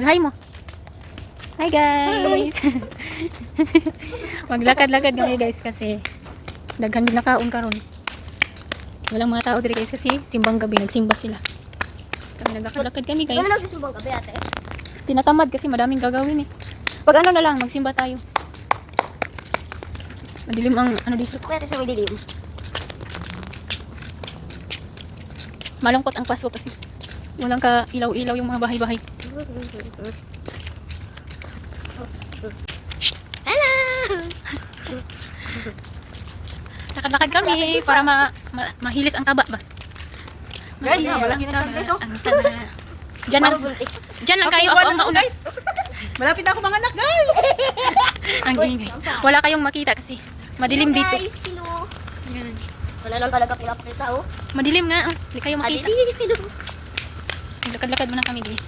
Mag-hi mo. Hi guys. Maglakad-lakad kami guys kasi daghan din nakaon karon. Walang mga tao diri guys kasi simbang gabi, nagsimba sila. Kami naglakad-lakad kami guys. Ano nagsimbang gabi ate? Tinatamad kasi madaming gagawin eh. Pag ano na lang, magsimba tayo. Madilim ang ano dito. Pwede sa madilim. Malungkot ang Pasko kasi walang ka ilaw-ilaw yung mga bahay-bahay. Hello! Lakad-lakad kami para mahilis ang taba ba? Guys, Mahilis malaki ang na taba. ito. Ang taba. Diyan lang kayo. Ako ang mauna. guys. Malapit na ako mga anak, guys. Ang ingay. Wala kayong makita kasi madilim dito. Guys, hello. Wala lang talaga pinapakita oh. Madilim nga. Hindi kayo makita. Hello. Lakad-lakad muna kami guys.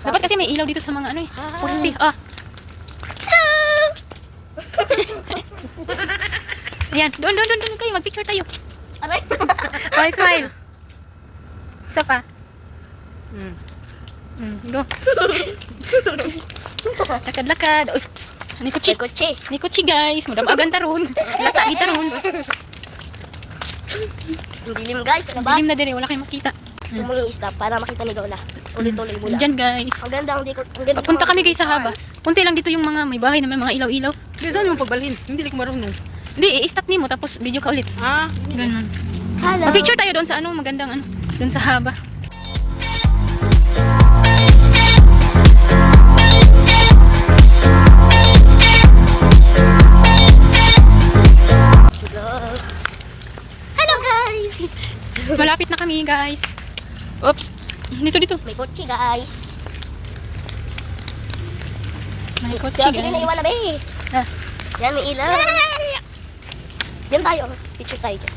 Dapat kasi may ilaw dito sa mga ano eh. Poste. Ayan. Doon kayo. Mag-picture tayo. Aray. Oh, smile. Isa pa. Go. Lakad-lakad. Uy. Ni kutsi. Kotse. Ni kutsi guys. Madam agan taron. Lata kita ron. Ang dilim guys, sa labas. Dilim na dire. Wala kayong makita. Tumungi stop para makita ni Gaula. Ulit-ulit mula. Diyan guys. Ang ganda ang dikot. Ang ganda. Papunta kami guys sa haba. Punti lang dito yung mga may bahay na may mga ilaw-ilaw. Guys, saan yung pagbalhin? Hindi ko marunong. Hindi, i-stop nimo tapos video ka ulit. Ah, Ganun. Hello. Mag-picture tayo doon sa ano, magandang ano, doon sa haba. Hello guys. Malapit na kami guys. Oops. Dito. May kotse guys. May kotse Kaya pili na guys. iwan na be. Ah. Yan may ilaw. Diyan tayo. Picture tayo dyan.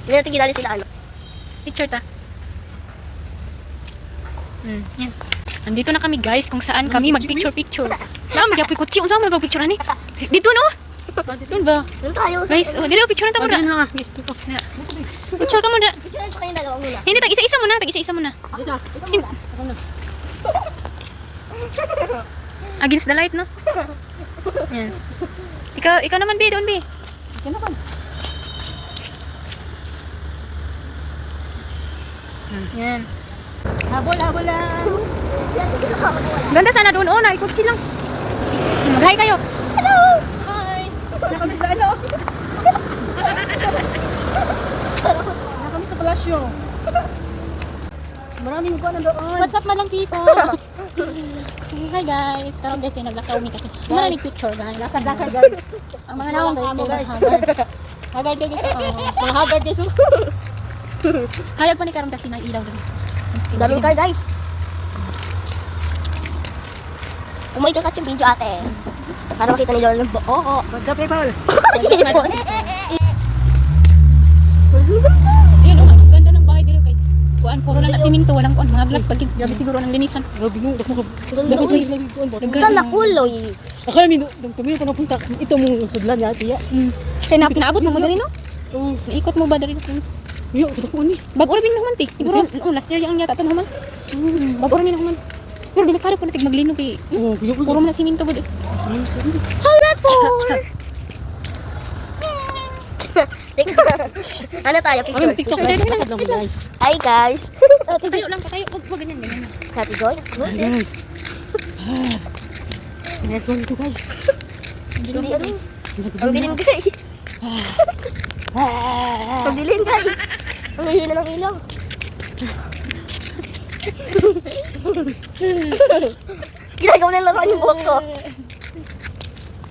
Hindi natin ginali sila ano. Picture ta. Yan. Andito na kami guys kung saan kami mag-picture. Na, magyapoy kotse. Unsa man mag-picture ani? Dito no? Doon ba? Doon tayo. Guys, dito picture ta muna. na nga. Picture ka muna. Picture pa kayong dalawa muna. Hindi, tag-isa-isa muna. Tag-isa-isa muna. Isa. Ikaw muna. Against the light, no? Yan. Ikaw naman, B. Doon, B. Kaya ka. Yan. Habol lang. Ganda sana doon. Oh, naikotsi lang. Mag-hi kayo. Hello! Hi. Na kami sa ano? Na kami sa palasyo. Maraming upuan na doon. What's up, madlang people? Hi, guys. Karoon, guys, kayo naglakaw mi kasi. Mga picture, guys. Lakad guys. Ang mga naong, guys, kayo guys. haggard. Haggard kayo, guys. Mga haggard guys. Hayag pa ni Karoon kasi ng ilaw doon. Daming car guys. Umay ka yung video ate. Para makita ni Lolo ng buo. What's up, people? Ayun, oh, ang ganda ng bahay dito kay. Kuan, puro lang na siminto, walang kuan, mga glass. Grabe siguro ng linisan. Grabe mo. Ganda uy. Saan nakuloy? Akala mi kami ko napunta. Ito mong sudlan ya, tiya. Kaya naabot mo dali, no? Oh, Naikot mo ba dali? yo, kita ko ni. Bago rin naman, ti. Siguro, last year yung yata ito naman. Bago rin naman. Pero delikado po natin maglinog eh. Oh, yo. Puro mo na siminto ba? How that for? Ano tayo? Kami Picture. TikTok guys. Lakad lang guys. Hi guys. Tayo lang, tayo. Huwag ganyan, ganyan. Happy Joy. Hi guys. Next one ito guys. Hindi ano. Ang dilim guys. Ang dilim guys. Ang hihina ng ilaw. Ginagawa na laruan yung buhok ko.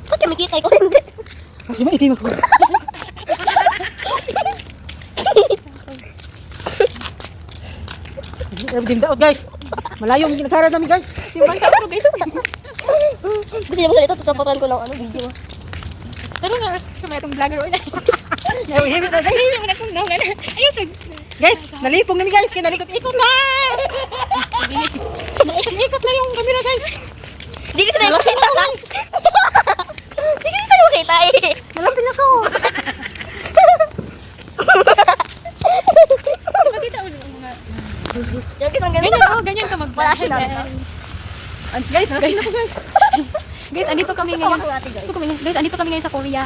Ba't kami kita ko hindi? Kasi maitim ako. Grabe din daot guys. Malayo ang ginagawa namin guys. Yung bangka ko, guys. Gusto niyo ba ganito? Tatapakan ko ng ano video. Pero nga, sa may itong vlogger ulit. Himit na guys. Hindi mo na kung naman. Ayun, sag. Guys, nalipong namin guys. Kaya nalikot-ikot na. Naikot-ikot na yung camera guys. Hindi kasi tayo makita guys. Hindi kasi tayo makita eh. Nalasing ako. Makita ulit ang mga... Yung isang ganito. Ganyan, ganyan ka mag Wala siya na. Guys, nasin na po guys. Guys, andito kami ngayon. Guys, andito kami ngayon sa Korea.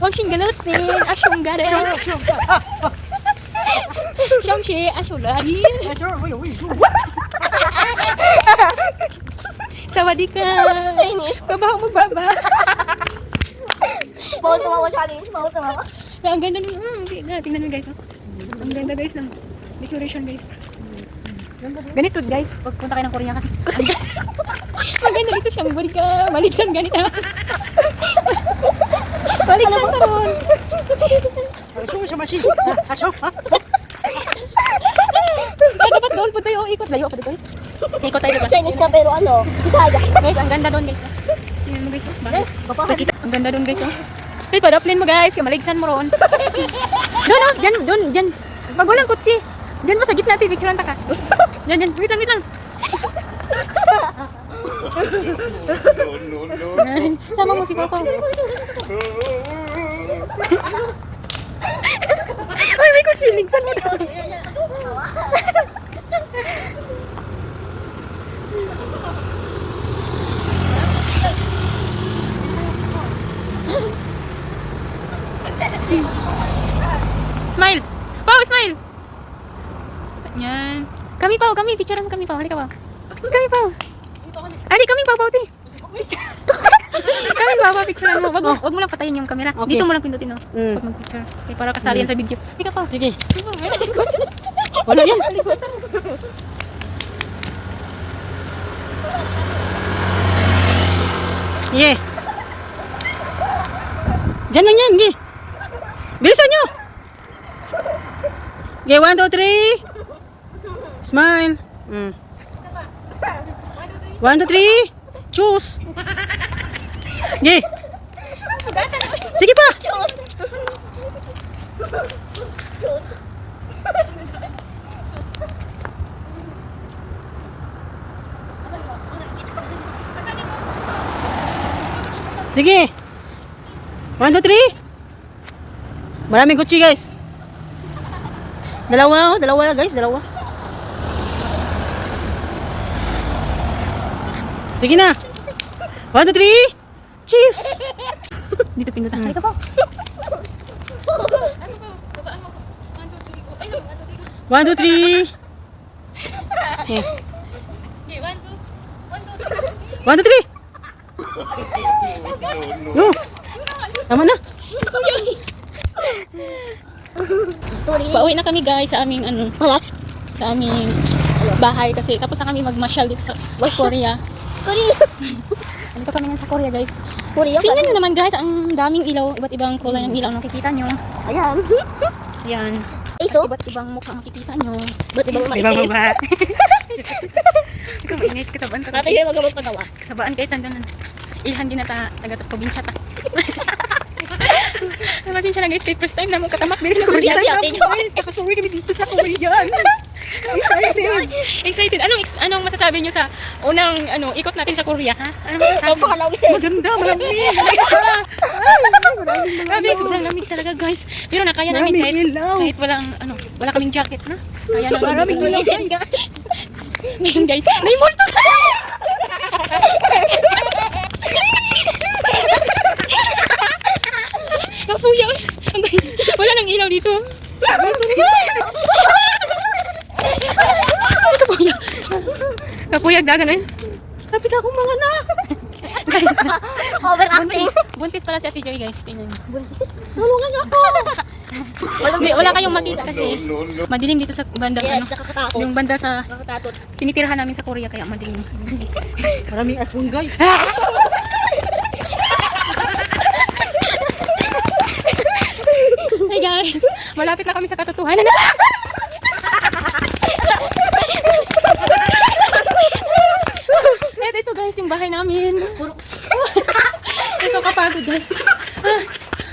Wangshin ganalsin, asyong ganal. Xiangxi, asyolari. Sawadika. Babaho magbaba. Bawal tumawa siya rin. Bawal tumawa. Ang ganda nun. Tingnan mo guys. Oh. Ang ganda guys ng decoration guys. Ganito guys, pagpunta kayo ng Korea kasi maganda dito siyang ka. Maligsan ganito. Maligsan ka ron. Asyo siya masin. Asyo. Dapat doon po tayo. Ikot layo pa dito. Ikot tayo diba? Chinese ka pero ano, Bisaya. Guys, ang ganda doon guys. Tingnan mo guys. Bakit? Ang ganda doon guys. Ay, padaplin mo guys. Kamaligsan mo ron. Doon oh. Diyan. Pag walang kutsi. Diyan mo sa gitna. Picturean ta ka. Diyan. Wait lang. Sama mo si Coco. Ay, may kutsi. Ligsan mo daw. Smile! Pao, smile! Yan. Kami, picture mo kami, Pao. Halika, Pao. Kami, Pao. Ali, kami, Pao, Pao, ti. Kami, Pao, picture mo. Wag mo lang patayin yung camera. Okay. Dito mo lang pindutin, oh. Pag mag-picture. Okay, para kasali yan sa video. Halika, Pao. Sige. Wala yan. Sige. Diyan lang yan, sige. Bilisan nyo. Okay, 1, 2, 3. Smile. 1, 2, 3. Choose. Okay. Sige pa. Choose. Choose. Sige. 1, 2, 3. Maraming kutsi guys. Dalawa guys, dalawa. Sige na. 1, 2, 3. Cheers. Dito pindutin. Halika, Pao. 1, 2, 3. Okay. 1, 2, 3. No. Tama na. Pauwi na kami guys sa aming sa aming bahay kasi tapos na kami magmasyal dito sa Korea. Andito kami ngayon sa Korea guys. Korea. Tingnan nyo naman guys, ang daming ilaw, iba't ibang kulay ng ilaw nakikita nyo. Ayan. Yan. Iso. Iba't ibang mukha makikita nyo. Ba't ibang Ibang maitim? baba. Ikaw mainit, kasabaan ka. Natin yung magamot patawa. Kasabaan kayo tandanan. Ilhan din na taga-probinsya ta. Pasensya na guys, kaya first time na mo katamak din sa Korea. Guys, nakasuwi kami dito sa Korea. Excited. Anong masasabi nyo sa unang ikot natin sa Korea, ha? Ano masasabi? Napakalawin. Maganda, malamig. Grabe, sobrang lamig talaga guys. Pero nakaya namin Maraming ilaw. kahit wala kaming jacket na. Kaya namin. Maraming ilaw guys. Ngayon guys, may multo. Kapuya. Wala nang ilaw dito. Kapuyag dagan eh. Kapit ako mga na. Guys, Overacting. buntis pala si Ate Joy guys. Tingnan niyo. Tulungan niyo ako. Wala kayong makita kasi madilim dito sa banda Yes, nakakatakot. yung banda sa Nakakatakot. tinitirahan namin sa Korea kaya madilim. Maraming aswang guys. Hey guys, malapit na kami sa katotohanan. Ito guys, yung bahay namin. Ito kapagod guys.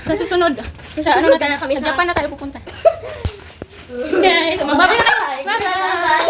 Sa susunod, sa Susunod na kami sa sa- Japan na tayo pupunta. Guys, magbabay na tayo. Bye-bye.